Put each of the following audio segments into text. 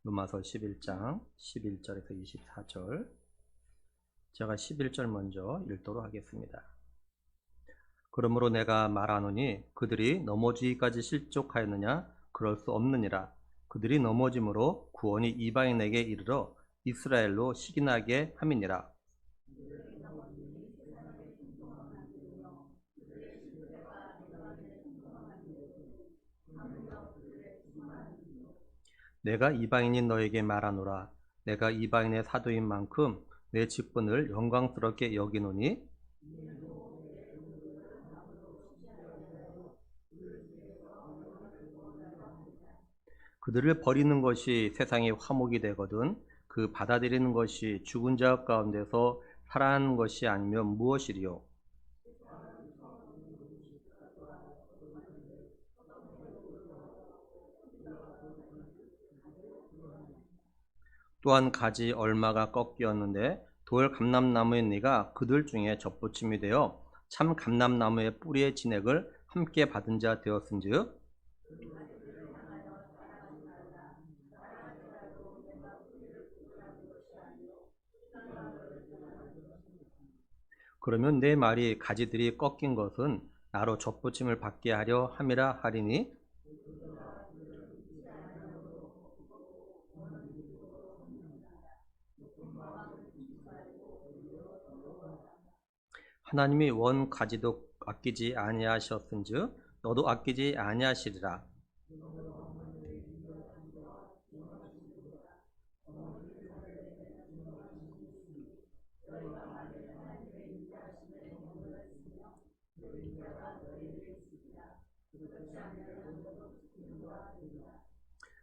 로마서 11장 11절에서 24절. 제가 11절 먼저 읽도록 하겠습니다. 그러므로 내가 말하노니 그들이 넘어지기까지 실족하였느냐? 그럴 수 없느니라. 그들이 넘어짐으로 구원이 이방인에게 이르러 이스라엘로 시기나게 함이니라. 내가 이방인인 너에게 말하노라. 내가 이방인의 사도인 만큼 내 직분을 영광스럽게 여기노니 그들을 버리는 것이 세상의 화목이 되거든 그 받아들이는 것이 죽은 자 가운데서 살아나는 것이 아니면 무엇이리요? 또한 가지 얼마가 꺾이었는데 돌 감람나무인 네가 그들 중에 접붙임이 되어 참 감람나무의 뿌리의 진액을 함께 받은 자 되었은즉 그러면 내 말이 가지들이 꺾인 것은 나로 접붙임을 받게 하려 함이라 하리니 하나님이 원 가지도 아끼지 아니하셨은즉 너도 아끼지 아니하시리라.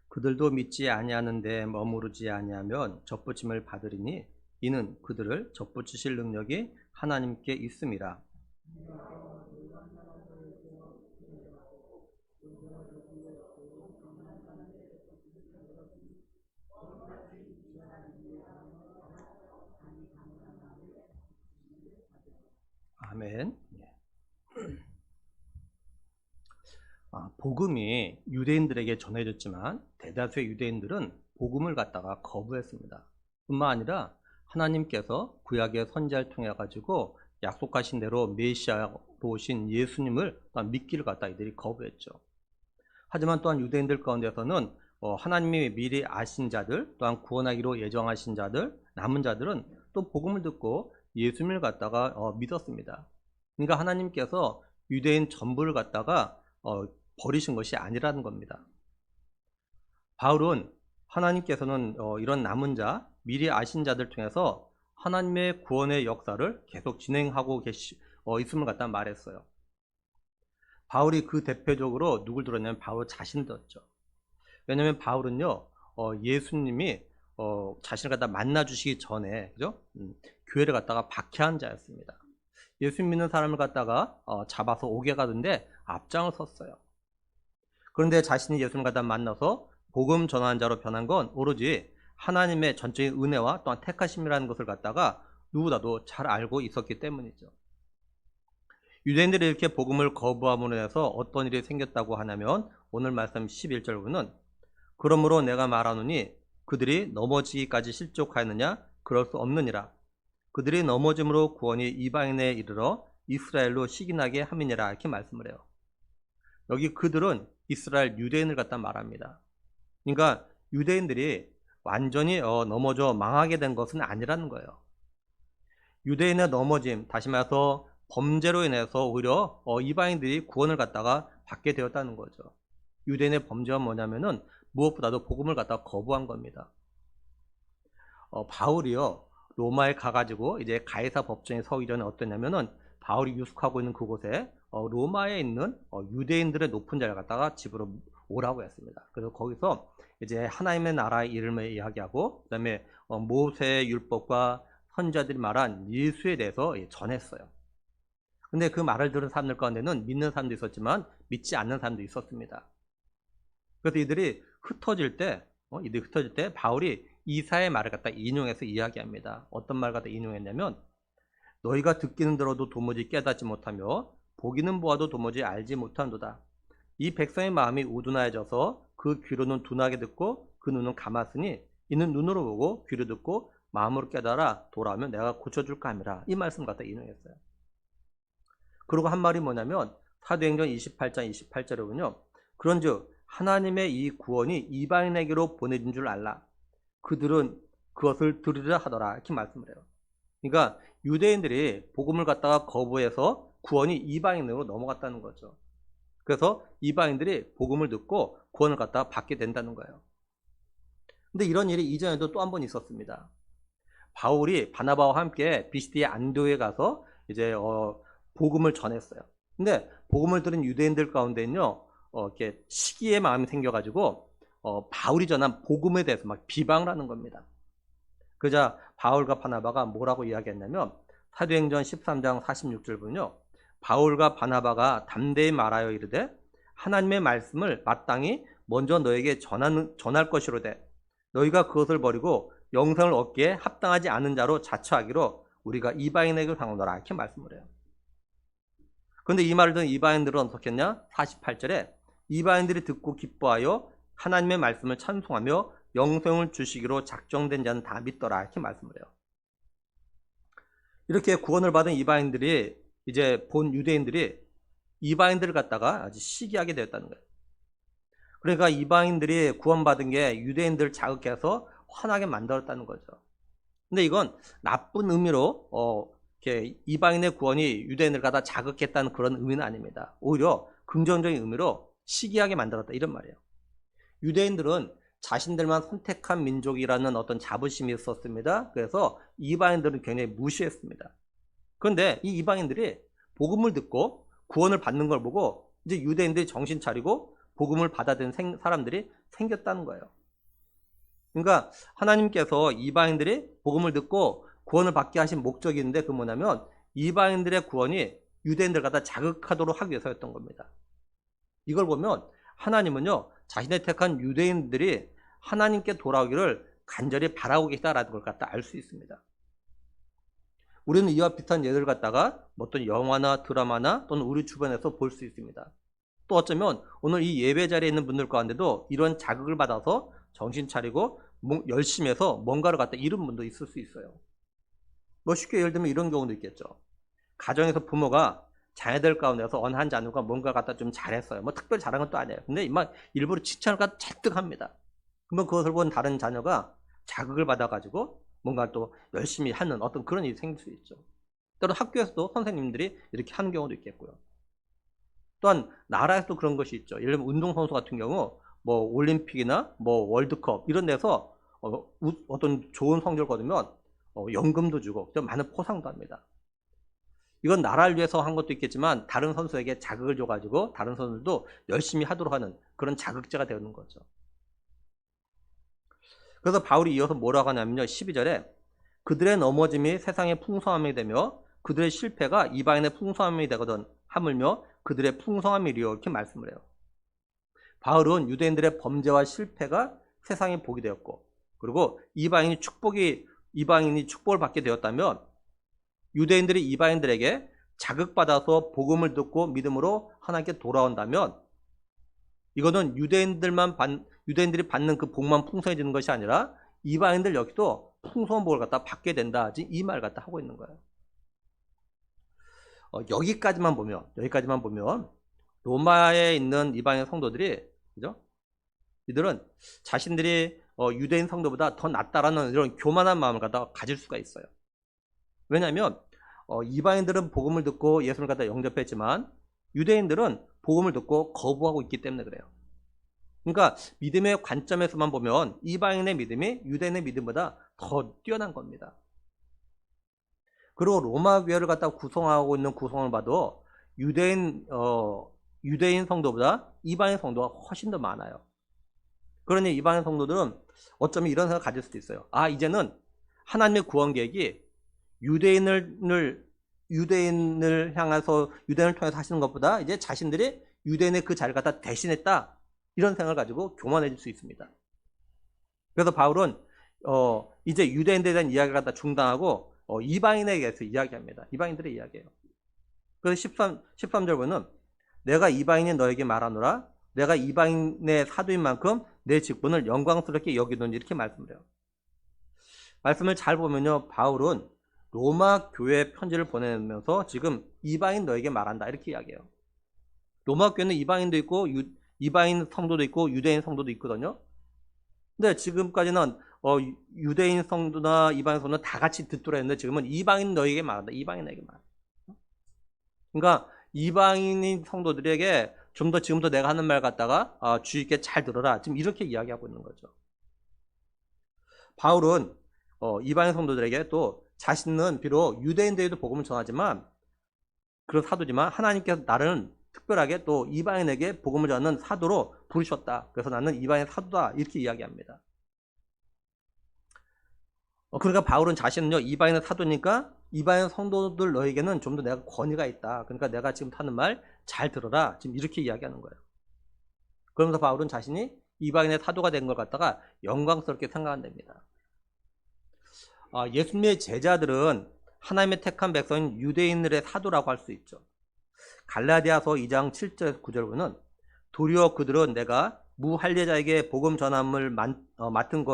그들도 믿지 아니하는데 머무르지 아니하면 접붙임을 받으리니 이는 그들을 접붙이실 능력이 하나님께 있음이라. 아멘. 복음이 유대인들에게 전해졌지만 대다수의 유대인들은 복음을 갖다가 거부했습니다. 뿐만 아니라 하나님께서 구약의 선지자를 통해 가지고 약속하신 대로 메시아로 오신 예수님을 믿기를 갖다 이들이 거부했죠. 하지만 또한 유대인들 가운데서는 하나님이 미리 아신 자들, 또한 구원하기로 예정하신 자들, 남은 자들은 또 복음을 듣고 예수님을 갖다가 믿었습니다. 그러니까 하나님께서 유대인 전부를 갖다가 버리신 것이 아니라는 겁니다. 바울은 하나님께서는 이런 남은 자, 미리 아신 자들 통해서 하나님의 구원의 역사를 계속 진행하고 있음을 갖다 말했어요. 바울이 그 대표적으로 누굴 들었냐면 바울 자신을 들었죠. 왜냐하면 바울은요, 예수님이 자신을 갖다 만나 주시기 전에, 그죠? 교회를 갖다가 박해한 자였습니다. 예수 믿는 사람을 갖다가 잡아서 오게 가던데 앞장을 섰어요. 그런데 자신이 예수님을 갖다 만나서 복음 전하는 자로 변한 건 오로지 하나님의 전적인 은혜와 또한 택하심이라는 것을 갖다가 누구보다도 잘 알고 있었기 때문이죠. 유대인들이 이렇게 복음을 거부함으로 해서 어떤 일이 생겼다고 하냐면 오늘 말씀 11절 보면 그러므로 내가 말하노니 그들이 넘어지기까지 실족하였느냐? 그럴 수 없느니라. 그들이 넘어짐으로 구원이 이방인에 이르러 이스라엘로 시기나게 함이니라 이렇게 말씀을 해요. 여기 그들은 이스라엘 유대인을 갖다 말합니다. 그러니까 유대인들이 완전히 넘어져 망하게 된 것은 아니라는 거예요. 유대인의 넘어짐, 다시 말해서 범죄로 인해서 오히려 이방인들이 구원을 갖다가 받게 되었다는 거죠. 유대인의 범죄가 뭐냐면은 무엇보다도 복음을 갖다가 거부한 겁니다. 바울이요 로마에 가가지고 이제 가이사 법정에 서기 전에 어떠냐면은 바울이 유숙하고 있는 그곳에 로마에 있는 유대인들의 높은 자를 갖다가 집으로 오라고 했습니다. 그래서 거기서 이제 하나님의 나라의 이름을 이야기하고 그다음에 모세의 율법과 선지자들이 말한 예수에 대해서 전했어요. 근데 그 말을 들은 사람들 가운데는 믿는 사람도 있었지만 믿지 않는 사람도 있었습니다. 그래서 이들이 흩어질 때 바울이 이사의 말을 갖다 인용해서 이야기합니다. 어떤 말 갖다 인용했냐면 너희가 듣기는 들어도 도무지 깨닫지 못하며 보기는 보아도 도무지 알지 못한도다. 이 백성의 마음이 우둔하여져서 그 귀로는 둔하게 듣고 그 눈은 감았으니 이는 눈으로 보고 귀로 듣고 마음으로 깨달아 돌아오면 내가 고쳐줄까 함이라. 이 말씀 갖다 인용했어요. 그리고 한 말이 뭐냐면 사도행전 28장 28절에 보면요. 그런즉 하나님의 이 구원이 이방인에게로 보내진 줄 알라. 그들은 그것을 들으려 하더라. 이렇게 말씀을 해요. 그러니까 유대인들이 복음을 갖다가 거부해서 구원이 이방인으로 넘어갔다는 거죠. 그래서 이방인들이 복음을 듣고 구원을 갖다가 받게 된다는 거예요. 근데 이런 일이 이전에도 또 한 번 있었습니다. 바울이 바나바와 함께 비시디의 안디오에 가서 이제 복음을 전했어요. 근데 복음을 들은 유대인들 가운데는요, 이렇게 시기의 마음이 생겨가지고 바울이 전한 복음에 대해서 막 비방을 하는 겁니다. 그러자 바울과 바나바가 뭐라고 이야기했냐면 사도행전 13장 46절 보면요, 바울과 바나바가 담대히 말하여 이르되 하나님의 말씀을 마땅히 먼저 너에게 전할 것이로되 너희가 그것을 버리고 영생을 얻기에 합당하지 않은 자로 자처하기로 우리가 이방인에게 향하노라. 이렇게 말씀을 해요. 그런데 이 말을 듣는 이방인들은 어떻게 했냐? 48절에 이방인들이 듣고 기뻐하여 하나님의 말씀을 찬송하며 영생을 주시기로 작정된 자는 다 믿더라. 이렇게 말씀을 해요. 이렇게 구원을 받은 이방인들이 이제 본 유대인들이 이방인들을 갖다가 아주 시기하게 되었다는 거예요. 그러니까 이방인들이 구원받은 게 유대인들을 자극해서 화나게 만들었다는 거죠. 근데 이건 나쁜 의미로 이렇게 이방인의 구원이 유대인을 갖다 자극했다는 그런 의미는 아닙니다. 오히려 긍정적인 의미로 시기하게 만들었다 이런 말이에요. 유대인들은 자신들만 선택한 민족이라는 어떤 자부심이 있었습니다. 그래서 이방인들은 굉장히 무시했습니다. 그런데 이 이방인들이 복음을 듣고 구원을 받는 걸 보고 이제 유대인들이 정신 차리고 복음을 받아들인 사람들이 생겼다는 거예요. 그러니까 하나님께서 이방인들이 복음을 듣고 구원을 받게 하신 목적이 있는데 그 뭐냐면 이방인들의 구원이 유대인들 갖다 자극하도록 하기 위해서였던 겁니다. 이걸 보면 하나님은요, 자신의 택한 유대인들이 하나님께 돌아오기를 간절히 바라고 계시다라는 걸 갖다 알 수 있습니다. 우리는 이와 비슷한 예를 갖다가 어떤 영화나 드라마나 또는 우리 주변에서 볼 수 있습니다. 또 어쩌면 오늘 이 예배 자리에 있는 분들 가운데도 이런 자극을 받아서 정신 차리고 열심히 해서 뭔가를 갖다 이룬 분도 있을 수 있어요. 뭐 쉽게 예를 들면 이런 경우도 있겠죠. 가정에서 부모가 자녀들 가운데서 어느 한 자녀가 뭔가 갖다 좀 잘했어요. 뭐 특별히 잘한 건 또 아니에요. 근데 막 일부러 칭찬을 갖다 잔뜩합니다. 그러면 그것을 본 다른 자녀가 자극을 받아가지고 뭔가 또 열심히 하는 어떤 그런 일이 생길 수 있죠. 때로 학교에서도 선생님들이 이렇게 하는 경우도 있겠고요. 또한 나라에서도 그런 것이 있죠. 예를 들면 운동선수 같은 경우 뭐 올림픽이나 뭐 월드컵 이런 데서 어떤 좋은 성적을 거두면 연금도 주고 좀 많은 포상도 합니다. 이건 나라를 위해서 한 것도 있겠지만 다른 선수에게 자극을 줘가지고 다른 선수들도 열심히 하도록 하는 그런 자극제가 되는 거죠. 그래서 바울이 이어서 뭐라고 하냐면요, 12절에 그들의 넘어짐이 세상의 풍성함이 되며 그들의 실패가 이방인의 풍성함이 되거든 하물며 그들의 풍성함이리요. 이렇게 말씀을 해요. 바울은 유대인들의 범죄와 실패가 세상의 복이 되었고, 그리고 이방인이 축복을 받게 되었다면 유대인들이 이방인들에게 자극받아서 복음을 듣고 믿음으로 하나님께 돌아온다면 이거는 유대인들이 받는 그 복만 풍성해지는 것이 아니라 이방인들 여기도 풍성한 복을 갖다 받게 된다. 이 말 갖다 하고 있는 거예요. 여기까지만 보면 로마에 있는 이방인 성도들이, 그죠? 이들은 자신들이 유대인 성도보다 더 낫다라는 이런 교만한 마음을 갖다 가질 수가 있어요. 왜냐하면 이방인들은 복음을 듣고 예수를 갖다 영접했지만 유대인들은 복음을 듣고 거부하고 있기 때문에 그래요. 그러니까 믿음의 관점에서만 보면 이방인의 믿음이 유대인의 믿음보다 더 뛰어난 겁니다. 그리고 로마 교회를 갖다 구성하고 있는 구성을 봐도 유대인 성도보다 이방인 성도가 훨씬 더 많아요. 그러니 이방인 성도들은 어쩌면 이런 생각을 가질 수도 있어요. 이제는 하나님의 구원 계획이 유대인을 향해서 유대인을 통해서 하시는 것보다 이제 자신들이 유대인의 그 자리를 갖다 대신했다, 이런 생각을 가지고 교만해질 수 있습니다. 그래서 바울은 이제 유대인들에 대한 이야기를 갖다 중단하고 이방인에게서 이야기합니다. 이방인들의 이야기예요. 그래서 13절 보면 내가 이방인이 너에게 말하노라 내가 이방인의 사도인 만큼 내 직분을 영광스럽게 여기노니 이렇게 말씀을 해요. 말씀을 잘 보면요, 바울은 로마 교회 편지를 보내면서 지금 이방인 너에게 말한다 이렇게 이야기해요. 로마 교회는 이방인도 있고 이방인 성도도 있고 유대인 성도도 있거든요. 근데 지금까지는 유대인 성도나 이방인 성도는 다 같이 듣도록 했는데 지금은 이방인 너에게 말한다. 이방인 너에게 말한다. 그러니까 이방인 성도들에게 좀 더 지금부터 내가 하는 말 갖다가 주의 있게 잘 들어라. 지금 이렇게 이야기하고 있는 거죠. 바울은 이방인 성도들에게 또 자신은 비록 유대인들에게도 복음을 전하지만 그런 사도지만 하나님께서 나를 특별하게 또 이방인에게 복음을 전하는 사도로 부르셨다. 그래서 나는 이방인 사도다. 이렇게 이야기합니다. 그러니까 바울은 자신은요, 이방인의 사도니까 이방인 성도들 너에게는 좀 더 내가 권위가 있다. 그러니까 내가 지금 하는 말 잘 들어라. 지금 이렇게 이야기하는 거예요. 그러면서 바울은 자신이 이방인의 사도가 된 걸 갖다가 영광스럽게 생각한답니다. 예수님의 제자들은 하나님의 택한 백성인 유대인들의 사도라고 할 수 있죠. 갈라디아서 2장 7절 9절 보면 도리어 그들은 내가 무할례자에게 복음 전함을 맡은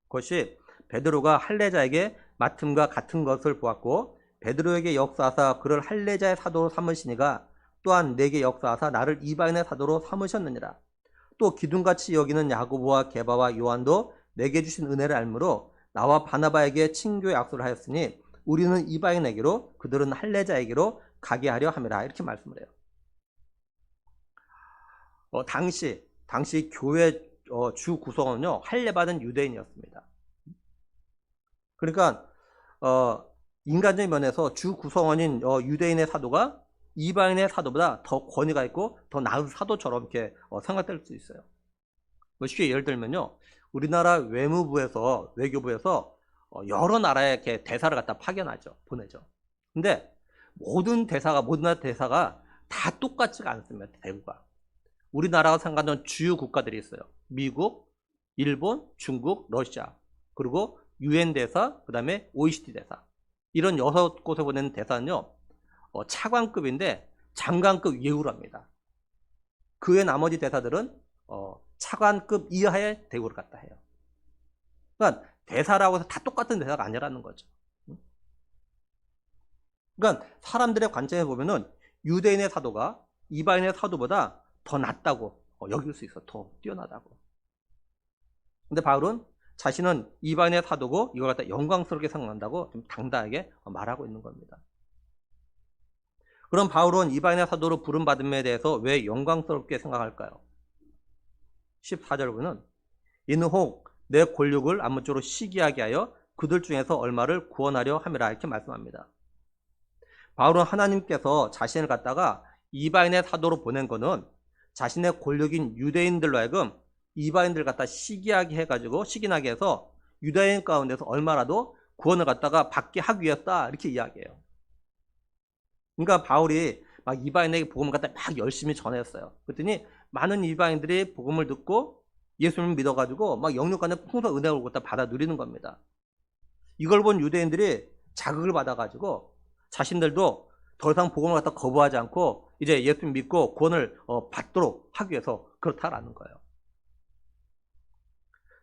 것이 베드로가 할례자에게 맡음과 같은 것을 보았고 베드로에게 역사하사 그를 할례자의 사도로 삼으시니가 또한 내게 역사하사 나를 이방인의 사도로 삼으셨느니라. 또 기둥같이 여기는 야고보와 게바와 요한도 내게 주신 은혜를 알므로 나와 바나바에게 친교의 약속을 하였으니 우리는 이방인에게로 그들은 할례자에게로 가게 하려 함이라. 이렇게 말씀을 해요. 당시 교회 주 구성원은요, 할례받은 유대인이었습니다. 그러니까 인간적인 면에서 주 구성원인 유대인의 사도가 이방인의 사도보다 더 권위가 있고 더 나은 사도처럼 이렇게 생각될 수 있어요. 쉽게 예를 들면요, 우리나라 외무부에서 외교부에서 여러 나라에 이렇게 대사를 갖다 파견하죠, 보내죠. 근데 모든 나라 대사가 다 똑같지가 않습니다. 대우가. 우리나라와 상관된 주요 국가들이 있어요. 미국, 일본, 중국, 러시아, 그리고 UN 대사, 그 다음에 OECD 대사. 이런 6곳에 보내는 대사는요, 차관급인데 장관급 예우를 합니다. 그 외 나머지 대사들은 차관급 이하의 대우를 갖다 해요. 그러니까 대사라고 해서 다 똑같은 대사가 아니라는 거죠. 그러니까 사람들의 관점에 보면은 유대인의 사도가 이방인의 사도보다 더 낫다고 여길 수 있어. 더 뛰어나다고. 근데 바울은 자신은 이방인의 사도고 이걸 갖다 영광스럽게 생각한다고 좀 당당하게 말하고 있는 겁니다. 그럼 바울은 이방인의 사도로 부름받음에 대해서 왜 영광스럽게 생각할까요? 14절 보면 이는 혹 내 권력을 아무쪼록 시기하게 하여 그들 중에서 얼마를 구원하려 함이라 이렇게 말씀합니다. 바울은 하나님께서 자신을 갖다가 이방인의 사도로 보낸 거는 자신의 권력인 유대인들로 하여금 이방인들 갖다 시기하게 해가지고 시기나게 해서 유대인 가운데서 얼마라도 구원을 갖다가 받게 하기 위해서다 이렇게 이야기해요. 그러니까 바울이 막 이방인에게 복음을 갖다 막 열심히 전했어요. 그랬더니 많은 이방인들이 복음을 듣고 예수님을 믿어가지고 막 영육간에 풍성 은혜를 갖다 받아 누리는 겁니다. 이걸 본 유대인들이 자극을 받아가지고 자신들도 더 이상 복음을 갖다 거부하지 않고 이제 예수님 믿고 구원을 받도록 하기 위해서 그렇다라는 거예요.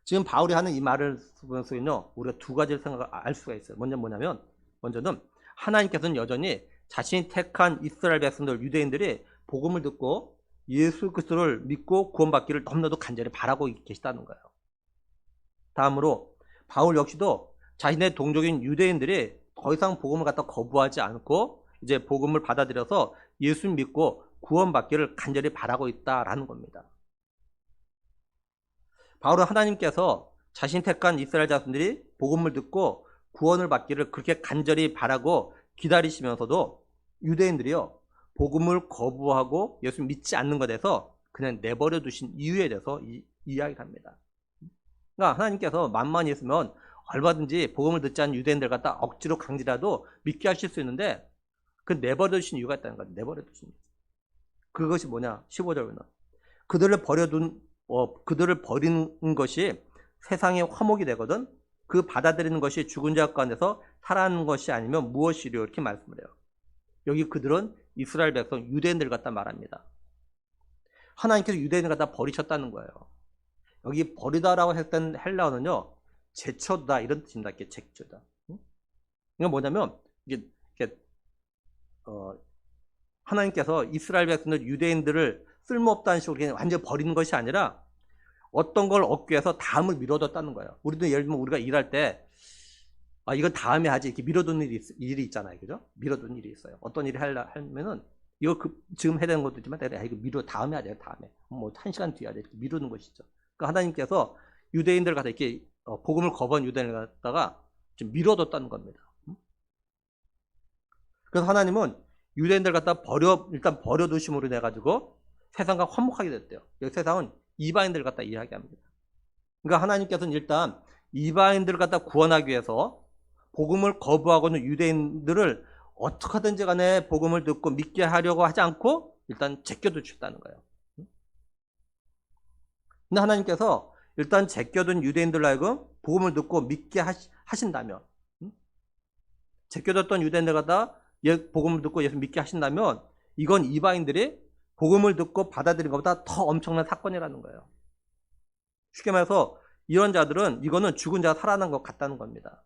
지금 바울이 하는 이 말을 보면서는요, 우리가 두 가지를 알 수가 있어요. 먼저는 하나님께서는 여전히 자신이 택한 이스라엘 백성들 유대인들이 복음을 듣고 예수 그리스도를 믿고 구원받기를 너무나도 간절히 바라고 계시다는 거예요. 다음으로 바울 역시도 자신의 동족인 유대인들이 더 이상 복음을 갖다 거부하지 않고 이제 복음을 받아들여서 예수 믿고 구원받기를 간절히 바라고 있다라는 겁니다. 바울은 하나님께서 자신 택한 이스라엘 자손들이 복음을 듣고 구원을 받기를 그렇게 간절히 바라고 기다리시면서도 유대인들이요, 복음을 거부하고 예수 믿지 않는 것에 대해서 그냥 내버려 두신 이유에 대해서 이야기를 합니다. 그러니까 하나님께서 만만히 있으면 얼마든지 복음을 듣지 않는 유대인들 갖다 억지로 강제라도 믿게 하실 수 있는데 그 내버려 두신 이유가 있다는 거예요. 내버려 두신 이유. 그것이 뭐냐? 15절 보면 그들을 버리는 것이 세상의 화목이 되거든 그 받아들이는 것이 죽은 자 가운데서 살아나는 것이 아니면 무엇이려 이렇게 말씀을 해요. 여기 그들은 이스라엘 백성 유대인들 갖다 말합니다. 하나님께서 유대인을 갖다 버리셨다는 거예요. 여기 버리다라고 했던 헬라어는요, 제쳐다 이런 뜻입니다. 이렇게 제쳐다. 이건 뭐냐면 이게 하나님께서 이스라엘 백성들 유대인들을 쓸모없다는 식으로 그냥 완전히 버리는 것이 아니라 어떤 걸 얻기 위해서 다음을 미뤄뒀다는 거예요. 우리도 예를 들면 우리가 일할 때 이건 다음에 하지 이렇게 미뤄둔 일이 있잖아요. 그죠? 미뤄둔 일이 있어요. 어떤 일을 하면은 이거 지금 해야 되는 것도 있지만 내가 이거 다음에 하자. 다음에 뭐 1시간 뒤에 하자. 이렇게 미루는 것이죠. 그러니까 하나님께서 유대인들 갖다 이렇게 복음을 거부한 유대인을 갖다가 좀 미뤄뒀다는 겁니다. 그래서 하나님은 유대인들 갖다 일단 버려두심으로 내 가지고 세상과 화목하게 됐대요. 여기 세상은 이방인들 갖다 이야기합니다. 그러니까 하나님께서는 일단 이방인들을 갖다 구원하기 위해서 복음을 거부하고 있는 유대인들을 어떻게 하든지 간에 복음을 듣고 믿게 하려고 하지 않고 일단 제껴두셨다는 거예요. 근데 하나님께서 일단 제껴둔 유대인들로 하여금 복음을 듣고 믿게 하신다면, 제껴뒀던 유대인들 갖다 복음을 듣고 예수 믿게 하신다면 이건 이방인들이 복음을 듣고 받아들인 것보다 더 엄청난 사건이라는 거예요. 쉽게 말해서 이런 자들은 이거는 죽은 자가 살아난 것 같다는 겁니다.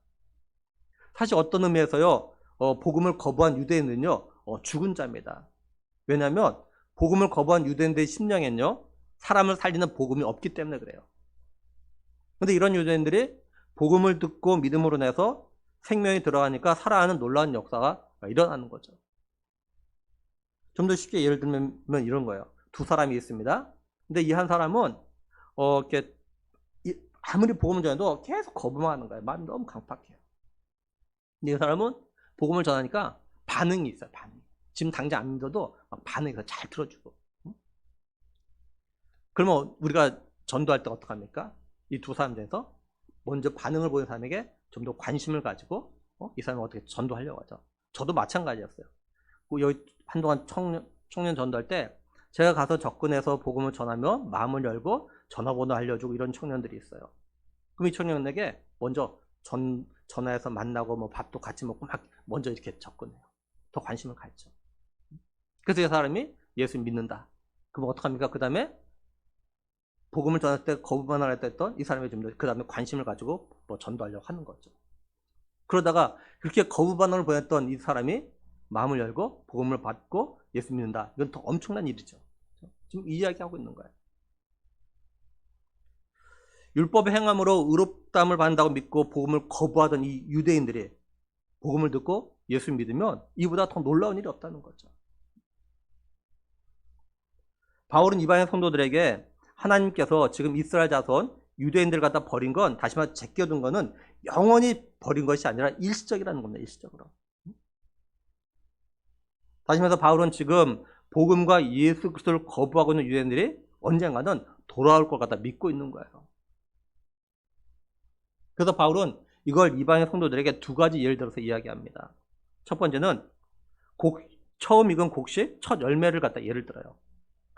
사실 어떤 의미에서요, 복음을 거부한 유대인은요, 죽은 자입니다. 왜냐하면 복음을 거부한 유대인들의 심령엔요, 사람을 살리는 복음이 없기 때문에 그래요. 그런데 이런 유대인들이 복음을 듣고 믿음으로 내서 생명이 들어가니까 살아나는 놀라운 역사가 일어나는 거죠. 좀 더 쉽게 예를 들면 이런 거예요. 두 사람이 있습니다. 근데 이 한 사람은 이렇게 아무리 복음을 전해도 계속 거부만 하는 거예요. 마음이 너무 강팍해요. 근데 이 사람은 복음을 전하니까 반응이 있어요. 반응. 지금 당장 안 믿어도 막 반응이 있어요. 잘 들어주고. 그러면 우리가 전도할 때 어떡합니까? 이 두 사람 중에서 먼저 반응을 보이는 사람에게 좀 더 관심을 가지고 이 사람을 어떻게 전도하려고 하죠. 저도 마찬가지였어요. 여기 한동안 청년 전도할 때 제가 가서 접근해서 복음을 전하며 마음을 열고 전화번호 알려주고 이런 청년들이 있어요. 그럼 이 청년에게 먼저 전화해서 만나고 뭐 밥도 같이 먹고 막 먼저 이렇게 접근해요. 더 관심을 갖죠. 그래서 이 사람이 예수 믿는다. 그럼 어떡합니까? 그 다음에 복음을 전할 때 거부만 했던 이 사람이 좀 더 그 다음에 관심을 가지고 뭐 전도하려고 하는 거죠. 그러다가 그렇게 거부 반응을 보였던 이 사람이 마음을 열고 복음을 받고 예수 믿는다. 이건 더 엄청난 일이죠. 지금 이 이야기하고 있는 거예요. 율법의 행함으로 의롭다함을 받는다고 믿고 복음을 거부하던 이 유대인들이 복음을 듣고 예수 믿으면 이보다 더 놀라운 일이 없다는 거죠. 바울은 이방인 성도들에게 하나님께서 지금 이스라엘 자손 유대인들 갖다 버린 건, 다시 말해 제껴둔 거는 영원히 버린 것이 아니라 일시적이라는 겁니다. 일시적으로. 다시 말해서 바울은 지금 복음과 예수 그리스도를 거부하고 있는 유대인들이 언젠가는 돌아올 것 같다 믿고 있는 거예요. 그래서 바울은 이걸 이방인 성도들에게 두 가지 예를 들어서 이야기합니다. 첫 번째는 처음 익은 곡식 첫 열매를 갖다 예를 들어요.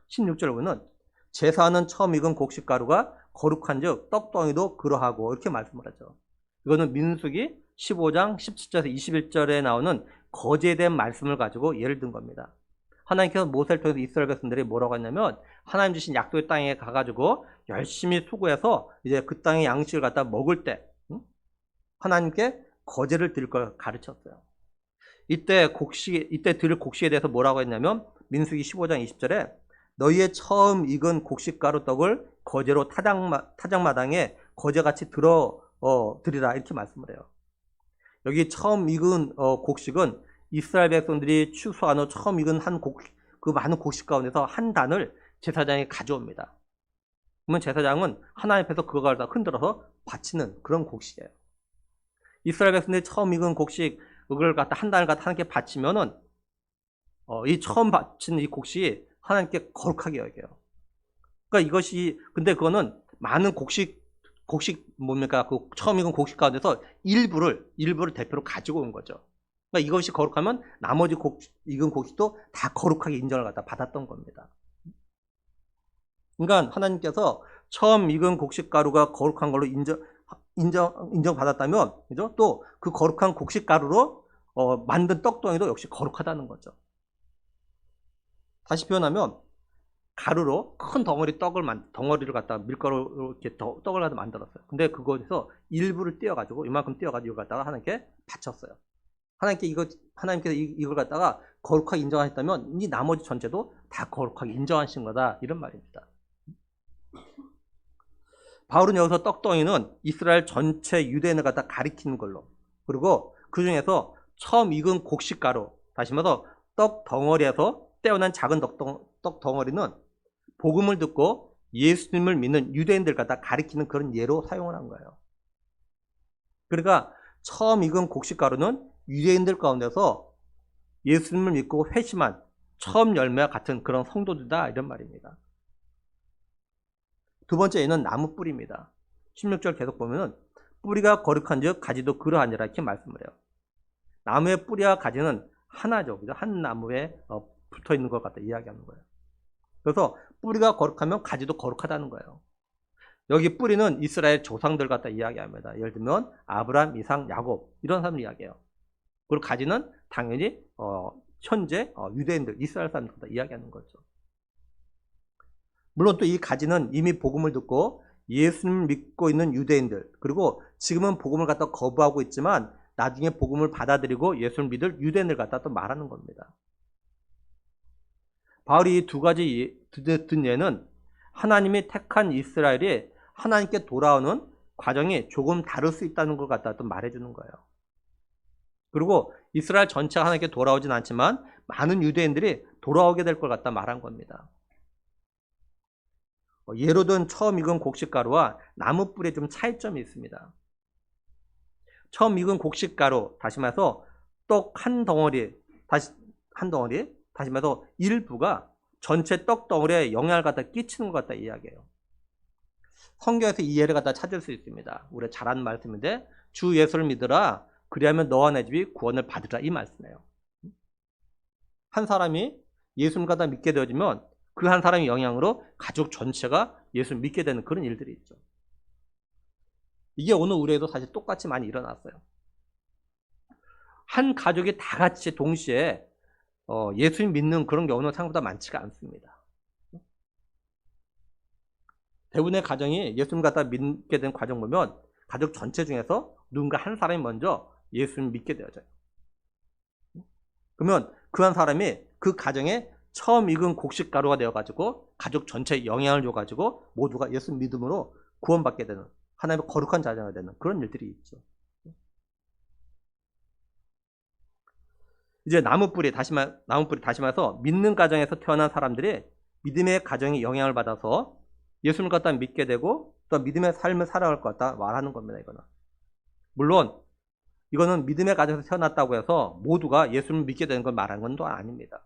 16절에 보면 제사하는 처음 익은 곡식 가루가 거룩한 즉 떡덩이도 그러하고 이렇게 말씀을 하죠. 이거는 민수기 15장 17절에서 21절에 나오는 거제된 말씀을 가지고 예를 든 겁니다. 하나님께서 모세를 통해서 이스라엘 백성들이 뭐라고 했냐면 하나님 주신 약속의 땅에 가가지고 열심히 수고해서 이제 그 땅의 양식을 갖다 먹을 때 하나님께 거제를 드릴 걸 가르쳤어요. 이때 드릴 곡식에 대해서 뭐라고 했냐면 민수기 15장 20절에 너희의 처음 익은 곡식가루 떡을 거제로 타작마당에 거제같이 드리라 이렇게 말씀을 해요. 여기 처음 익은 곡식은 이스라엘 백성들이 추수한 후 처음 익은 그 많은 곡식 가운데서 한 단을 제사장이 가져옵니다. 그러면 제사장은 하나님 앞에서 그걸 다 흔들어서 바치는 그런 곡식이에요. 이스라엘 백성들이 처음 익은 곡식 그걸 갖다 한 단을 갖다 하나님께 바치면은 이 처음 바친 이 곡식이 하나님께 거룩하게 여겨요. 그러니까 이것이 근데 그거는 많은 곡식 뭡니까? 그 처음 익은 곡식 가운데서 일부를 대표로 가지고 온 거죠. 그러니까 이것이 거룩하면 나머지 익은 곡식도 다 거룩하게 인정을 갖다 받았던 겁니다. 그러니까 하나님께서 처음 익은 곡식 가루가 거룩한 걸로 인정받았다면, 그죠? 또 그 거룩한 곡식 가루로 만든 떡덩이도 역시 거룩하다는 거죠. 다시 표현하면 가루로 큰 덩어리를 갖다가 밀가루로 이렇게 떡을 갖다 만들었어요. 근데 그거에서 일부를 떼어가지고 이만큼 떼어가지고 이걸 갖다가 하나님께 바쳤어요. 하나님께서 이걸 갖다가 거룩하게 인정하셨다면 이 나머지 전체도 다 거룩하게 인정하신 거다, 이런 말입니다. 바울은 여기서 떡덩이는 이스라엘 전체 유대인을 갖다 가리키는 걸로, 그리고 그 중에서 처음 익은 곡식가루, 다시 말해서 떡 덩어리에서 떼어난 작은 떡 덩어리는 복음을 듣고 예수님을 믿는 유대인들 갖다 가리키는 그런 예로 사용을 한 거예요. 그러니까 처음 익은 곡식가루는 유대인들 가운데서 예수님을 믿고 회심한 처음 열매와 같은 그런 성도들이다, 이런 말입니다. 두 번째는 나무 뿌리입니다. 16절 계속 보면은 뿌리가 거룩한즉 가지도 그러하니라, 이렇게 말씀을 해요. 나무의 뿌리와 가지는 하나죠. 그죠? 한 나무에 붙어 있는 것 같다 이야기하는 거예요. 그래서 뿌리가 거룩하면 가지도 거룩하다는 거예요. 여기 뿌리는 이스라엘 조상들 갖다 이야기합니다. 예를 들면 아브라함, 이삭, 야곱, 이런 사람을 이야기해요. 그리고 가지는 당연히 현재 유대인들, 이스라엘 사람들 갖다 이야기하는 거죠. 물론 또 이 가지는 이미 복음을 듣고 예수님을 믿고 있는 유대인들, 그리고 지금은 복음을 갖다 거부하고 있지만 나중에 복음을 받아들이고 예수를 믿을 유대인들 갖다 또 말하는 겁니다. 바울이 이 두 가지 든 예는 하나님이 택한 이스라엘이 하나님께 돌아오는 과정이 조금 다를 수 있다는 걸 갖다 또 말해주는 거예요. 그리고 이스라엘 전체가 하나님께 돌아오진 않지만 많은 유대인들이 돌아오게 될 걸 갖다 말한 겁니다. 예로 든 처음 익은 곡식가루와 나무 뿌리에 좀 차이점이 있습니다. 처음 익은 곡식가루, 다시 말해서 떡 한 덩어리, 다시 말해서 일부가 전체 떡 덩어리에 영향을 갖다 끼치는 것 같다 이야기해요. 성경에서 이 예를 갖다 찾을 수 있습니다. 우리가 잘 아는 말씀인데, 주 예수를 믿으라, 그리하면 너와 내 집이 구원을 받으라, 이 말씀이에요. 한 사람이 예수를 갖다 믿게 되어지면 그 한 사람의 영향으로 가족 전체가 예수를 믿게 되는 그런 일들이 있죠. 이게 오늘 우리에도 사실 똑같이 많이 일어났어요. 한 가족이 다 같이 동시에 예수님 믿는 그런 경우는 생각보다 많지가 않습니다. 대부분의 가정이 예수님 갖다 믿게 된 과정 보면 가족 전체 중에서 누군가 한 사람이 먼저 예수님 믿게 되어져요. 그러면 그 한 사람이 그 가정에 처음 익은 곡식가루가 되어가지고 가족 전체에 영향을 줘가지고 모두가 예수 믿음으로 구원받게 되는, 하나님의 거룩한 자녀가 되는 그런 일들이 있죠. 이제 나무뿌리 다시 말해서 믿는 가정에서 태어난 사람들이 믿음의 가정에 영향을 받아서 예수를 갖다 믿게 되고 또 믿음의 삶을 살아갈 것 같다 말하는 겁니다. 이거는 물론 이거는 믿음의 가정에서 태어났다고 해서 모두가 예수를 믿게 되는 걸 말하는 건 또 아닙니다.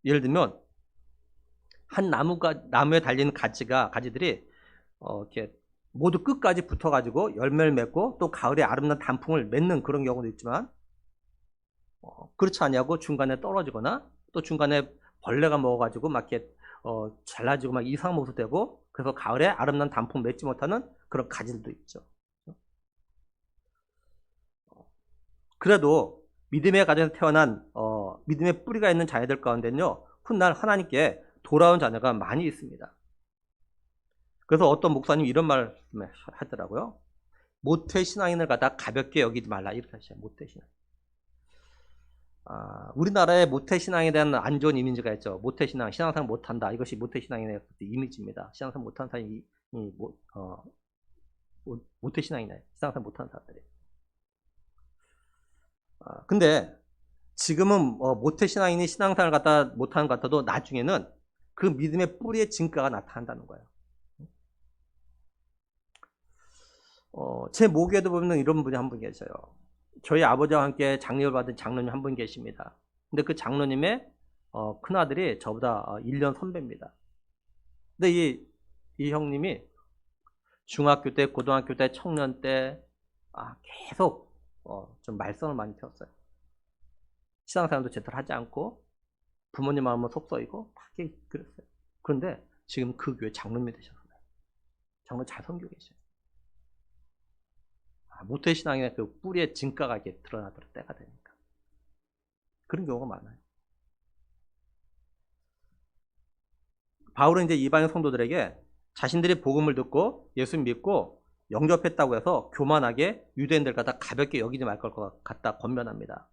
예를 들면 한 나무에 달린 가지들이 이렇게 모두 끝까지 붙어가지고 열매를 맺고 또 가을에 아름다운 단풍을 맺는 그런 경우도 있지만, 그렇지 않냐고 중간에 떨어지거나 또 중간에 벌레가 먹어가지고 막 이렇게 잘라지고 막 이상한 모습 되고, 그래서 가을에 아름다운 단풍 맺지 못하는 그런 가지들도 있죠. 그래도 믿음의 가정에서 태어난 믿음의 뿌리가 있는 자녀들 가운데는요, 훗날 하나님께 돌아온 자녀가 많이 있습니다. 그래서 어떤 목사님이 이런 말을 하더라고요. 모태신앙인을 갖다 가볍게 여기지 말라, 이렇게 하셔요. 모태신앙. 우리나라에 모태신앙에 대한 안 좋은 이미지가 있죠. 모태신앙, 신앙생활 못한다. 이것이 모태신앙인의 이미지입니다. 신앙생활 못하는 사람이 모태신앙이네. 신앙생활 못하는 사람들이. 근데 지금은 모태신앙인이 신앙생활을 갖다 못하는 것 같아도 나중에는 그 믿음의 뿌리의 진가가 나타난다는 거예요. 제 모교에도 보면 이런 분이 한 분 계셔요. 저희 아버지와 함께 장례를 받은 장로님 한 분 계십니다. 근데 그 장로님의 큰아들이 저보다 1년 선배입니다. 근데 이 형님이 중학교 때, 고등학교 때, 청년 때 계속 좀 말썽을 많이 피웠어요. 신앙생활도 제대로 하지 않고 부모님 마음은 속썩이고 막 그랬어요. 그런데 지금 그 교회 장로님이 되셨어요. 장로 잘 섬기고 계셔요. 모태신앙의 그 뿌리의 진가가 이렇게 드러나도록 때가 되니까. 그런 경우가 많아요. 바울은 이제 이방인 성도들에게 자신들이 복음을 듣고 예수 믿고 영접했다고 해서 교만하게 유대인들 갖다 가볍게 여기지 말 것 같다 권면합니다.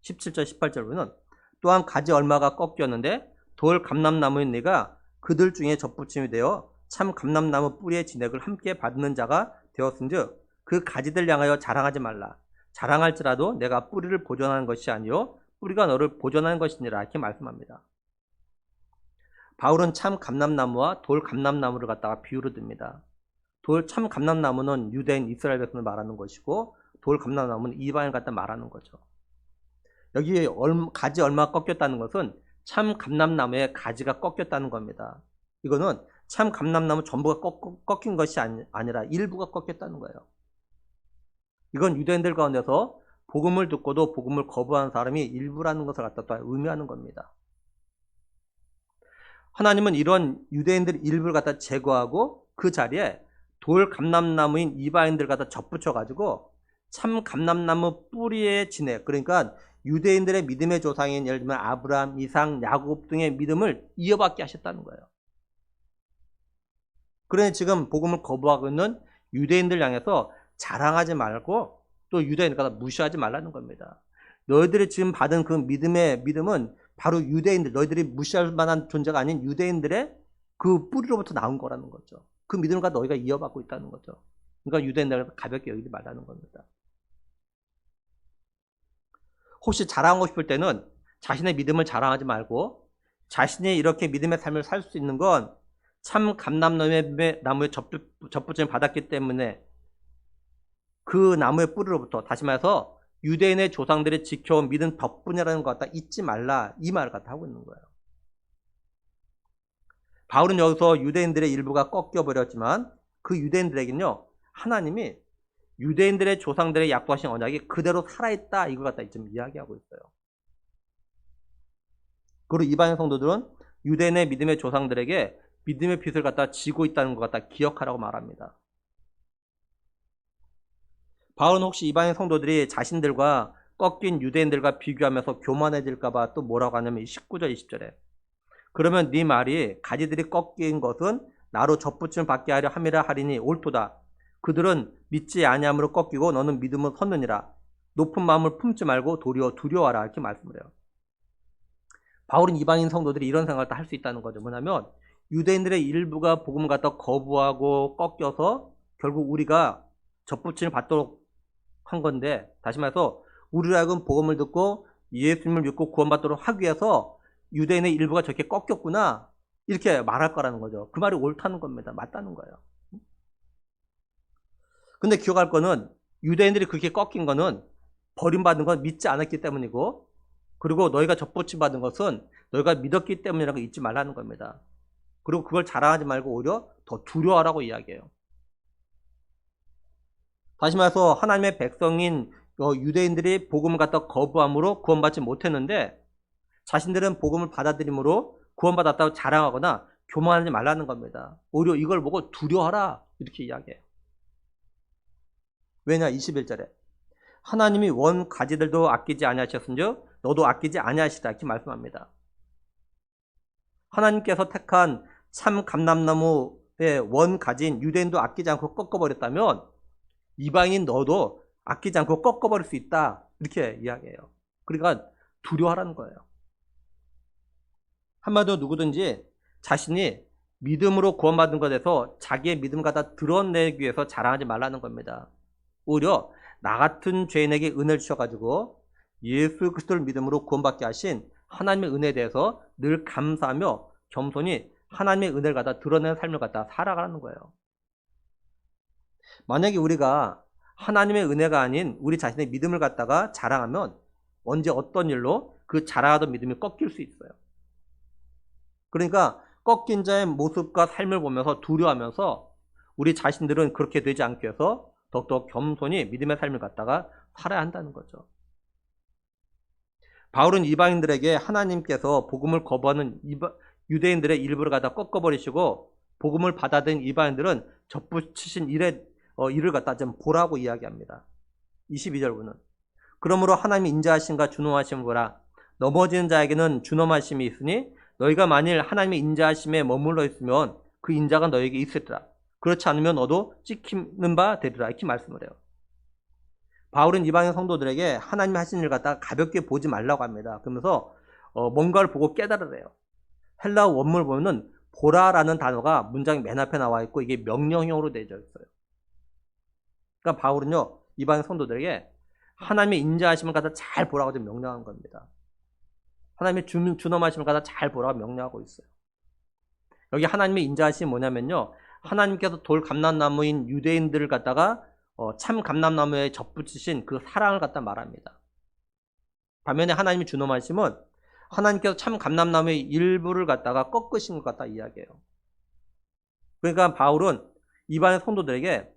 17절 18절로는 또한 가지 얼마가 꺾였는데 돌 감람나무인 네가 그들 중에 접붙임이 되어 참 감람나무 뿌리의 진액을 함께 받는 자가 되었은즉 그 가지들 향하여 자랑하지 말라. 자랑할지라도 내가 뿌리를 보존하는 것이 아니요 뿌리가 너를 보존하는 것이니라 이렇게 말씀합니다. 바울은 참 감람나무와 돌 감람나무를 갖다가 비유로 듭니다. 돌 참 감람나무는 유대인 이스라엘 백성을 말하는 것이고 돌 감람나무는 이방인을 갖다 말하는 거죠. 여기 가지 얼마 꺾였다는 것은 참 감람나무의 가지가 꺾였다는 겁니다. 이거는 참 감람나무 전부가 꺾인 것이 아니라 일부가 꺾였다는 거예요. 이건 유대인들 가운데서 복음을 듣고도 복음을 거부하는 사람이 일부라는 것을 갖다 의미하는 겁니다. 하나님은 이런 유대인들 일부를 갖다 제거하고 그 자리에 돌 감람나무인 이방인들 갖다 접붙여 가지고 참 감람나무 뿌리의 진액, 그러니까 유대인들의 믿음의 조상인 예를 들면 아브라함, 이삭, 야곱 등의 믿음을 이어받게 하셨다는 거예요. 그러니 지금 복음을 거부하고 있는 유대인들 향해서 자랑하지 말고 또 유대인들 갖다 무시하지 말라는 겁니다. 너희들이 지금 받은 그 믿음은 바로 유대인들, 너희들이 무시할 만한 존재가 아닌 유대인들의 그 뿌리로부터 나온 거라는 거죠. 그 믿음을 갖다 너희가 이어받고 있다는 거죠. 그러니까 유대인들을 가볍게 여기지 말라는 겁니다. 혹시 자랑하고 싶을 때는 자신의 믿음을 자랑하지 말고 자신이 이렇게 믿음의 삶을 살 수 있는 건 참 감람나무의 접붙임을 받았기 때문에 그 나무의 뿌리로부터, 다시 말해서 유대인의 조상들이 지켜온 믿음 덕분이라는 것 갖다 잊지 말라, 이 말을 갖다 하고 있는 거예요. 바울은 여기서 유대인들의 일부가 꺾여버렸지만 그 유대인들에게는요 하나님이 유대인들의 조상들의 약속하신 언약이 그대로 살아있다, 이걸 갖다 지금 이야기하고 있어요. 그리고 이방인 성도들은 유대인의 믿음의 조상들에게 믿음의 빚을 갖다 지고 있다는 것 갖다 기억하라고 말합니다. 바울은 혹시 이방인 성도들이 자신들과 꺾인 유대인들과 비교하면서 교만해질까봐 또 뭐라고 하냐면 19절 20절에 그러면 네 말이 가지들이 꺾인 것은 나로 접붙임을 받게 하려 함이라 하리니 옳도다. 그들은 믿지 아니함으로 꺾이고 너는 믿음으로 섰느니라. 높은 마음을 품지 말고 도리어 두려워하라, 이렇게 말씀을 해요. 바울은 이방인 성도들이 이런 생각을 다 할 수 있다는 거죠. 뭐냐면 유대인들의 일부가 복음을 갖다 거부하고 꺾여서 결국 우리가 접붙임을 받도록 한 건데, 다시 말해서 우리로 하여금 복음을 듣고 예수님을 믿고 구원받도록 하기 위해서 유대인의 일부가 저렇게 꺾였구나, 이렇게 말할 거라는 거죠. 그 말이 옳다는 겁니다. 맞다는 거예요. 근데 기억할 거는 유대인들이 그렇게 꺾인 거는 버림받은 건 믿지 않았기 때문이고, 그리고 너희가 접붙임 받은 것은 너희가 믿었기 때문이라는 거 잊지 말라는 겁니다. 그리고 그걸 자랑하지 말고 오히려 더 두려워하라고 이야기해요. 다시 말해서 하나님의 백성인 유대인들이 복음을 갖다 거부함으로 구원받지 못했는데 자신들은 복음을 받아들임으로 구원받았다고 자랑하거나 교만하지 말라는 겁니다. 오히려 이걸 보고 두려워하라, 이렇게 이야기해요. 왜냐? 21절에 하나님이 원 가지들도 아끼지 아니하셨은즉 너도 아끼지 아니하시라, 이렇게 말씀합니다. 하나님께서 택한 참 감람나무의 원 가진 유대인도 아끼지 않고 꺾어버렸다면 이방인 너도 아끼지 않고 꺾어버릴 수 있다, 이렇게 이야기해요. 그러니까 두려워하라는 거예요. 한마디로 누구든지 자신이 믿음으로 구원받은 것에서 자기의 믿음을 갖다 드러내기 위해서 자랑하지 말라는 겁니다. 오히려 나 같은 죄인에게 은혜를 주셔가지고 예수 그리스도를 믿음으로 구원받게 하신 하나님의 은혜에 대해서 늘 감사하며 겸손히 하나님의 은혜를 갖다 드러내는 삶을 갖다 살아가는 거예요. 만약에 우리가 하나님의 은혜가 아닌 우리 자신의 믿음을 갖다가 자랑하면 언제 어떤 일로 그 자랑하던 믿음이 꺾일 수 있어요. 그러니까 꺾인 자의 모습과 삶을 보면서 두려워하면서 우리 자신들은 그렇게 되지 않기 위해서 더욱더 겸손히 믿음의 삶을 갖다가 살아야 한다는 거죠. 바울은 이방인들에게 하나님께서 복음을 거부하는 유대인들의 일부를 갖다 꺾어버리시고 복음을 받아들인 이방인들은 접붙이신 일을 갖다 좀 보라고 이야기합니다. 22절부는 그러므로 하나님이 인자하심과 준엄하심을 보라. 넘어지는 자에게는 준엄하심이 있으니 너희가 만일 하나님의 인자하심에 머물러 있으면 그 인자가 너에게 있으리라. 그렇지 않으면 너도 찍히는 바 되리라. 이렇게 말씀을 해요. 바울은 이방인 성도들에게 하나님이 하신 일 갖다가 가볍게 보지 말라고 합니다. 그러면서 뭔가를 보고 깨달으래요. 헬라어 원문을 보면은 보라라는 단어가 문장 맨 앞에 나와 있고 이게 명령형으로 되어 있어요. 그러니까 바울은요 이방인 성도들에게 하나님의 인자하심을 갖다 잘 보라고 좀 명령한 겁니다. 하나님의 준엄하심을 갖다 잘 보라고 명령하고 있어요. 여기 하나님의 인자하심이 뭐냐면요, 하나님께서 돌 감람나무인 유대인들을 갖다가 참 감람나무에 접붙이신 그 사랑을 갖다 말합니다. 반면에 하나님의 준엄하심은 하나님께서 참 감람나무의 일부를 갖다가 꺾으신 것 같다 이야기해요. 그러니까 바울은 이방인 성도들에게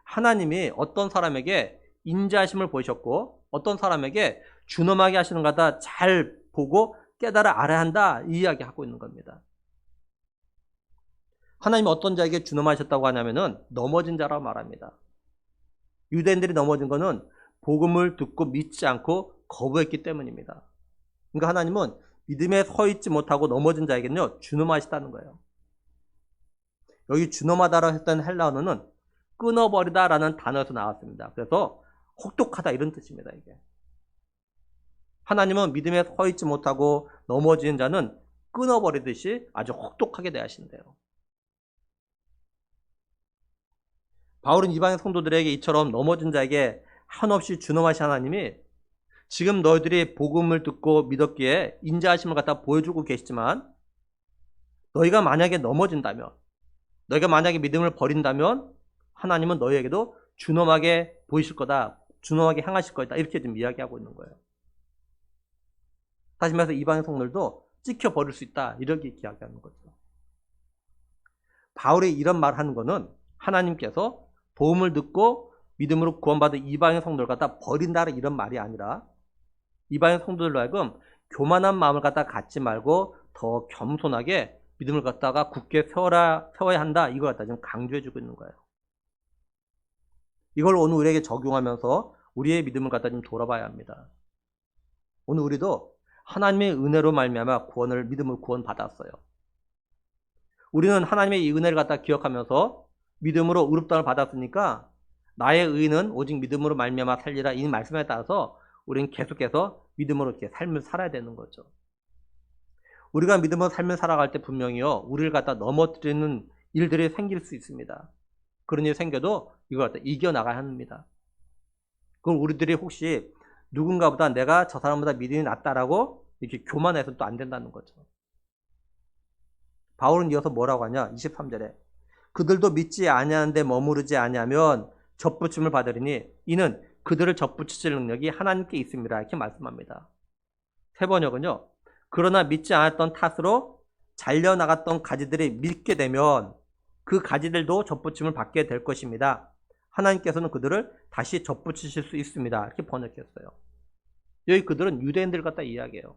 하나님이 어떤 사람에게 인자하심을 보이셨고 어떤 사람에게 준엄하게 하시는 것 같다 잘 보고 깨달아 알아야 한다 이 이야기하고 있는 겁니다. 하나님이 어떤 자에게 준엄하셨다고 하냐면은 넘어진 자라고 말합니다. 유대인들이 넘어진 것은 복음을 듣고 믿지 않고 거부했기 때문입니다. 그러니까 하나님은 믿음에 서 있지 못하고 넘어진 자에게는요 준엄하시다는 거예요. 여기 준엄하다라고 했던 헬라어는 끊어버리다라는 단어에서 나왔습니다. 그래서 혹독하다 이런 뜻입니다. 이게 하나님은 믿음에 서 있지 못하고 넘어지는 자는 끊어버리듯이 아주 혹독하게 대하신대요. 바울은 이방인 성도들에게 이처럼 넘어진 자에게 한없이 준엄하신 하나님이 지금 너희들이 복음을 듣고 믿었기에 인자하심을 갖다 보여주고 계시지만 너희가 만약에 넘어진다면 너희가 만약에 믿음을 버린다면 하나님은 너희에게도 준엄하게 보이실 거다. 준엄하게 향하실 거다. 이렇게 지금 이야기하고 있는 거예요. 다시 말해서 이방인 성도들도 찍혀버릴 수 있다. 이렇게 이야기하는 거죠. 바울이 이런 말 하는 거는 하나님께서 복음을 듣고 믿음으로 구원받은 이방인 성도를 갖다 버린다는 이런 말이 아니라 이방인 성도들로 하여금 교만한 마음을 갖다 갖지 말고 더 겸손하게 믿음을 갖다가 굳게 세워야 한다. 이걸 갖다 지금 강조해주고 있는 거예요. 이걸 오늘 우리에게 적용하면서 우리의 믿음을 갖다 좀 돌아봐야 합니다. 오늘 우리도 하나님의 은혜로 말미암아 믿음을 구원받았어요. 우리는 하나님의 이 은혜를 갖다 기억하면서 믿음으로 의롭다함을 받았으니까 나의 의는 오직 믿음으로 말미암아 살리라 이 말씀에 따라서 우리는 계속해서 믿음으로 이렇게 삶을 살아야 되는 거죠. 우리가 믿음으로 삶을 살아갈 때 분명히요 우리를 갖다 넘어뜨리는 일들이 생길 수 있습니다. 그런 일이 생겨도 이걸 갖다 이겨나가야 합니다. 그럼 우리들이 혹시 누군가보다 내가 저 사람보다 믿음이 낫다라고 이렇게 교만해서 또 안 된다는 거죠. 바울은 이어서 뭐라고 하냐 23절에 그들도 믿지 아니하는데 머무르지 아니하면 접붙임을 받으리니 이는 그들을 접붙이실 능력이 하나님께 있습니다. 이렇게 말씀합니다. 세 번역은요. 그러나 믿지 않았던 탓으로 잘려나갔던 가지들이 믿게 되면 그 가지들도 접붙임을 받게 될 것입니다. 하나님께서는 그들을 다시 접붙이실 수 있습니다. 이렇게 번역했어요. 여기 그들은 유대인들 갖다 이야기해요.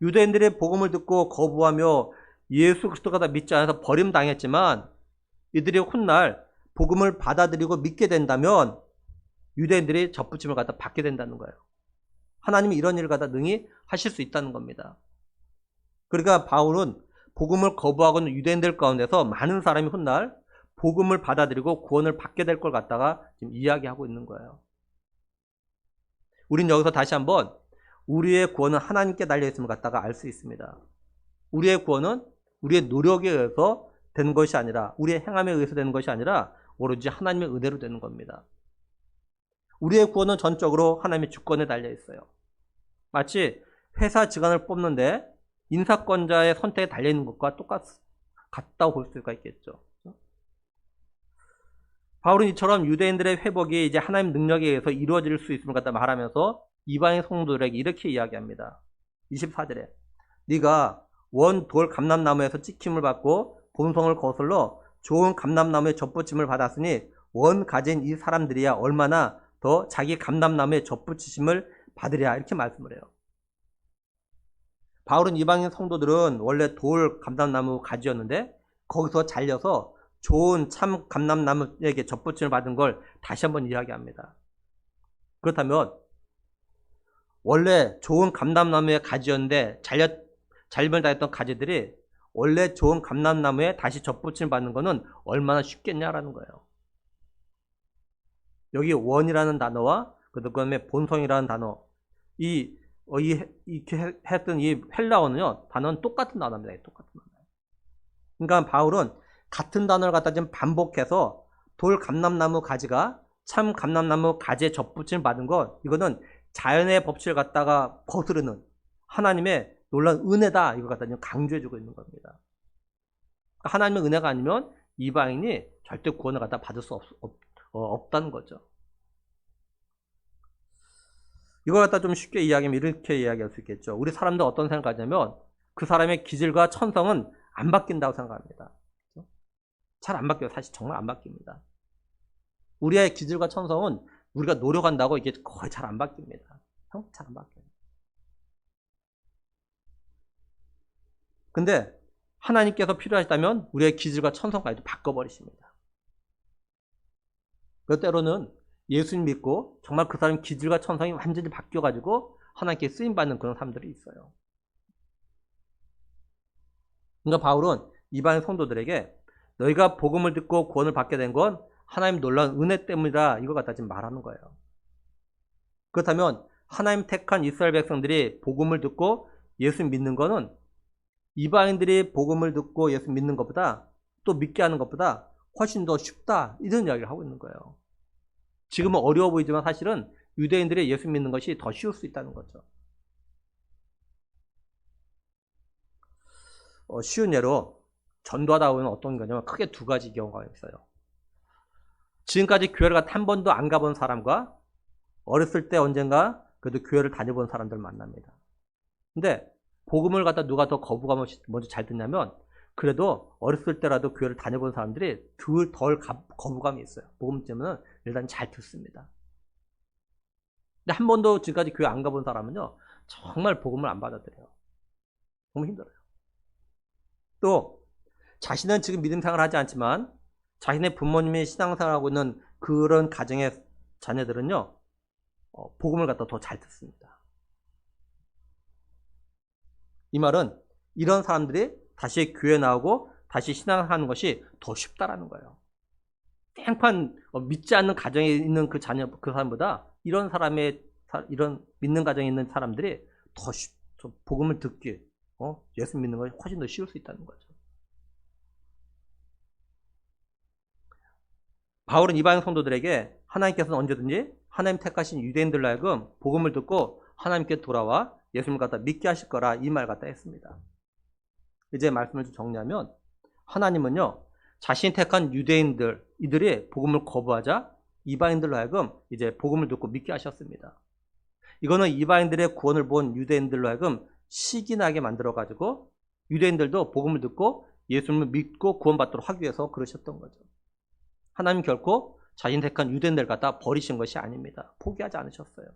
유대인들의 복음을 듣고 거부하며 예수 그리스도가 다 믿지 않아서 버림당했지만 이들이 훗날 복음을 받아들이고 믿게 된다면 유대인들이 접붙임을 갖다 받게 된다는 거예요. 하나님이 이런 일을 갖다 능히 하실 수 있다는 겁니다. 그러니까 바울은 복음을 거부하고 있는 유대인들 가운데서 많은 사람이 훗날 복음을 받아들이고 구원을 받게 될 걸 갖다가 지금 이야기하고 있는 거예요. 우린 여기서 다시 한번 우리의 구원은 하나님께 달려있음을 갖다가 알 수 있습니다. 우리의 구원은 우리의 노력에 의해서 되는 것이 아니라 우리의 행함에 의해서 되는 것이 아니라 오로지 하나님의 은혜로 되는 겁니다. 우리의 구원은 전적으로 하나님의 주권에 달려있어요. 마치 회사 직원을 뽑는데 인사권자의 선택에 달려있는 것과 같다고 볼 수가 있겠죠. 바울은 이처럼 유대인들의 회복이 이제 하나님 능력에 의해서 이루어질 수 있음을 갖다 말하면서 이방인 성도들에게 이렇게 이야기합니다. 24절에 네가 원 돌 감람나무에서 찍힘을 받고 본성을 거슬러 좋은 감람나무의 접붙임을 받았으니 원 가진 이 사람들이야 얼마나 더 자기 감람나무의 접붙이심을 받으랴 이렇게 말씀을 해요. 바울은 이방인 성도들은 원래 돌 감람나무 가지였는데 거기서 잘려서 좋은 참 감람나무에게 접붙임을 받은 걸 다시 한번 이야기합니다. 그렇다면 원래 좋은 감람나무의 가지였는데 잘림을 당했던 가지들이 원래 좋은 감람나무에 다시 접붙임을 받는 것은 얼마나 쉽겠냐라는 거예요. 여기 원이라는 단어와 그 다음에 본성이라는 단어, 이렇게 했던 이 헬라어는요, 단어는 똑같은 단어입니다. 똑같은 단어. 그러니까 바울은 같은 단어를 갖다 지금 반복해서 돌 감람나무 가지가 참 감람나무 가지에 접붙임을 받은 것, 이거는 자연의 법칙을 갖다가 거스르는 하나님의 놀라운 은혜다, 이걸 갖다 지금 강조해주고 있는 겁니다. 하나님의 은혜가 아니면 이방인이 절대 구원을 갖다 받을 수 없다는 거죠. 이걸 갖다 좀 쉽게 이야기하면 이렇게 이야기할 수 있겠죠. 우리 사람들 어떤 생각하냐면 그 사람의 기질과 천성은 안 바뀐다고 생각합니다. 잘 안 바뀌어요. 사실 정말 안 바뀝니다. 우리의 기질과 천성은 우리가 노력한다고 이게 거의 잘 안 바뀝니다. 잘 안 바뀌어요. 근데 하나님께서 필요하시다면 우리의 기질과 천성까지 바꿔버리십니다. 몇 때로는 예수님 믿고 정말 그 사람 기질과 천성이 완전히 바뀌어가지고 하나님께 쓰임받는 그런 사람들이 있어요. 그러니까 바울은 이방인 성도들에게 너희가 복음을 듣고 구원을 받게 된 건 하나님 놀라운 은혜 때문이다, 이거 갖다 지금 말하는 거예요. 그렇다면 하나님 택한 이스라엘 백성들이 복음을 듣고 예수 믿는 거는 이방인들이 복음을 듣고 예수 믿는 것보다, 또 믿게 하는 것보다 훨씬 더 쉽다, 이런 이야기를 하고 있는 거예요. 지금은 어려워 보이지만 사실은 유대인들이 예수 믿는 것이 더 쉬울 수 있다는 거죠. 쉬운 예로 전도하다 보면 어떤 거냐면 크게 두 가지 경우가 있어요. 지금까지 교회를 한 번도 안 가본 사람과 어렸을 때 언젠가 그래도 교회를 다녀본 사람들 만납니다. 근데 복음을 갖다 누가 더 거부감을 먼저 잘 듣냐면 그래도 어렸을 때라도 교회를 다녀본 사람들이 덜 거부감이 있어요. 복음 때문에 일단 잘 듣습니다. 근데 한 번도 지금까지 교회 안 가본 사람은요, 정말 복음을 안 받아들여요. 정말 힘들어요. 또 자신은 지금 믿음 생활을 하지 않지만 자신의 부모님이 신앙생활하고 있는 그런 가정의 자녀들은요, 복음을 갖다 더 잘 듣습니다. 이 말은 이런 사람들이 다시 교회 나오고 다시 신앙하는 것이 더 쉽다라는 거예요. 땡판 믿지 않는 가정에 있는 그 자녀, 그 사람보다 이런 믿는 가정에 있는 사람들이 더 복음을 듣기, 예수 믿는 것이 훨씬 더 쉬울 수 있다는 거죠. 바울은 이방인 성도들에게 하나님께서는 언제든지 하나님 택하신 유대인들로 하여금 복음을 듣고 하나님께 돌아와 예수님을 갖다 믿게 하실 거라, 이 말 갖다 했습니다. 이제 말씀을 좀 정리하면 하나님은요, 자신이 택한 유대인들, 이들이 복음을 거부하자 이방인들로 하여금 이제 복음을 듣고 믿게 하셨습니다. 이거는 이방인들의 구원을 본 유대인들로 하여금 시기 나게 만들어가지고 유대인들도 복음을 듣고 예수님을 믿고 구원받도록 하기 위해서 그러셨던 거죠. 하나님 결코 자신 택한 유대인들 갖다 버리신 것이 아닙니다. 포기하지 않으셨어요.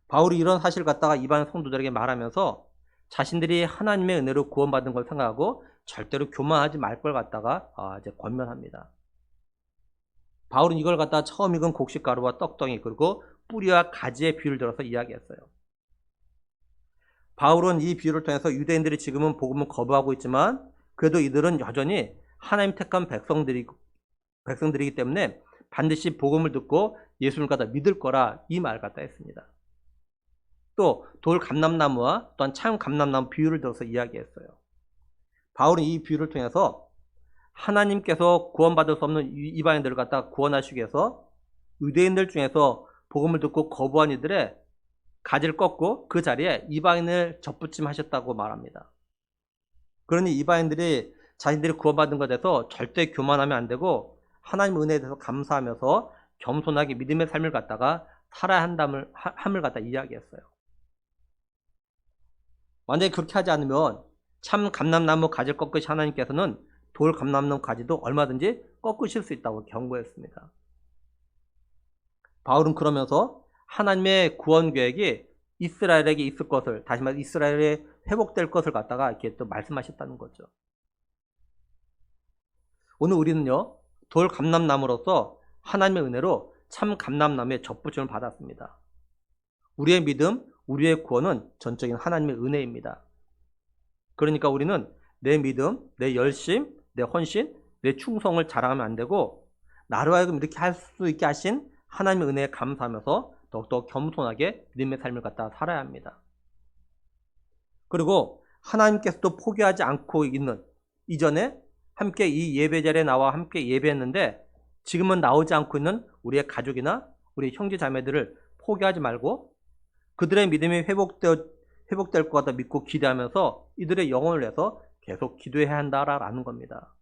바울이 이런 사실을 갖다가 이방인 성도들에게 말하면서 자신들이 하나님의 은혜로 구원받은 걸 생각하고 절대로 교만하지 말 걸 갖다가 이제 권면합니다. 바울은 이걸 갖다가 처음 익은 곡식가루와 떡덩이, 그리고 뿌리와 가지의 비유를 들어서 이야기했어요. 바울은 이 비유를 통해서 유대인들이 지금은 복음을 거부하고 있지만 그래도 이들은 여전히 하나님 택한 백성들이기 때문에 반드시 복음을 듣고 예수를 갖다 믿을 거라, 이 말 갖다 했습니다. 또 돌 감람나무와 또한 참 감람나무 비유를 들어서 이야기했어요. 바울은 이 비유를 통해서 하나님께서 구원받을 수 없는 이방인들을 갖다 구원하시기 위해서 유대인들 중에서 복음을 듣고 거부한 이들의 가지를 꺾고 그 자리에 이방인을 접붙임 하셨다고 말합니다. 그러니 이방인들이 자신들이 구원받은 것에 대해서 절대 교만하면 안 되고 하나님의 은혜에 대해서 감사하면서 겸손하게 믿음의 삶을 갖다가 살아야 함을 갖다 이야기했어요. 만약에 그렇게 하지 않으면 참 감람나무 가지를 꺾으신 하나님께서는 돌 감람나무 가지도 얼마든지 꺾으실 수 있다고 경고했습니다. 바울은 그러면서 하나님의 구원 계획이 이스라엘에게 있을 것을, 다시 말해 이스라엘에 회복될 것을 갖다가 이렇게 또 말씀하셨다는 거죠. 오늘 우리는요, 돌 감람나무로서 하나님의 은혜로 참 감람나무의 접붙임을 받았습니다. 우리의 믿음, 우리의 구원은 전적인 하나님의 은혜입니다. 그러니까 우리는 내 믿음, 내 열심, 내 헌신, 내 충성을 자랑하면 안 되고 나로 하여금 이렇게 할 수 있게 하신 하나님의 은혜에 감사하면서 더욱더 겸손하게 믿음의 삶을 갖다 살아야 합니다. 그리고 하나님께서도 포기하지 않고 있는 이전에 함께 이 예배 자리에 나와 함께 예배했는데 지금은 나오지 않고 있는 우리의 가족이나 우리 형제 자매들을 포기하지 말고 그들의 믿음이 회복될 것 같다 믿고 기대하면서 이들의 영혼을 위해서 계속 기도해야 한다라는 겁니다.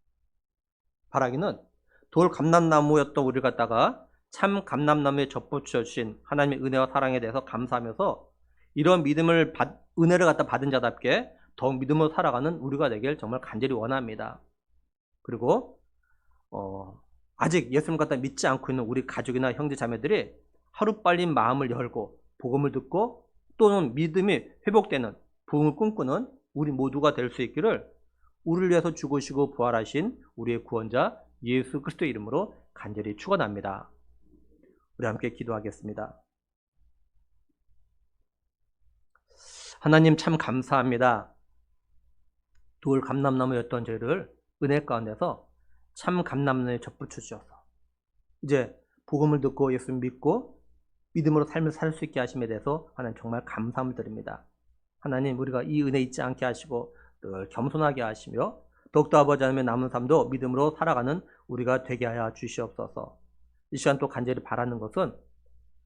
바라기는 돌 감람나무였던 우리를 갖다가 참 감람나무에 접붙여 주신 하나님의 은혜와 사랑에 대해서 감사하면서 이런 은혜를 갖다 받은 자답게 더욱 믿음으로 살아가는 우리가 되길 정말 간절히 원합니다. 그리고 아직 예수님 갖다 믿지 않고 있는 우리 가족이나 형제 자매들이 하루빨리 마음을 열고 복음을 듣고 또는 믿음이 회복되는 부흥을 꿈꾸는 우리 모두가 될 수 있기를 우리를 위해서 죽으시고 부활하신 우리의 구원자 예수 그리스도의 이름으로 간절히 축원합니다. 우리 함께 기도하겠습니다. 하나님 참 감사합니다. 돌 감람나무였던 저희를 은혜 가운데서 참 감람나무에 접붙여 주셔서 이제 복음을 듣고 예수 믿고 믿음으로 삶을 살 수 있게 하심에 대해서 하나님 정말 감사함을 드립니다. 하나님 우리가 이 은혜 잊지 않게 하시고 늘 겸손하게 하시며 더욱더 아버지 하나님의 남은 삶도 믿음으로 살아가는 우리가 되게 하여 주시옵소서. 이 시간 또 간절히 바라는 것은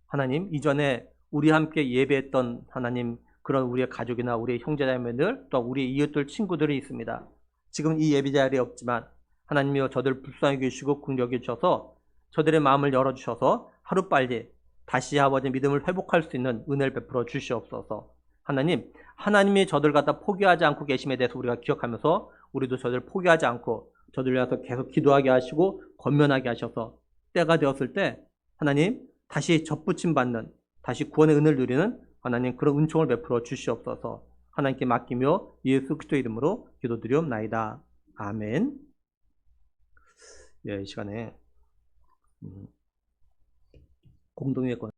하나님 이전에 우리 함께 예배했던 하나님 그런 우리의 가족이나 우리의 형제자매들 또 우리의 이웃들 친구들이 있습니다. 지금 이 예배 자리에 없지만 하나님이여 저들 불쌍히 계시고 긍휼히 주셔서 저들의 마음을 열어주셔서 하루빨리 다시 아버지 믿음을 회복할 수 있는 은혜를 베풀어 주시옵소서. 하나님이 저들 갖다 포기하지 않고 계심에 대해서 우리가 기억하면서 우리도 저들 포기하지 않고 저들 위해서 계속 기도하게 하시고 권면하게 하셔서 때가 되었을 때 하나님 다시 접붙임 받는 다시 구원의 은혜를 누리는 하나님 그런 은총을 베풀어 주시옵소서. 하나님께 맡기며 예수 그리스도 이름으로 기도드리옵나이다. 아멘. 이 시간에 공동회권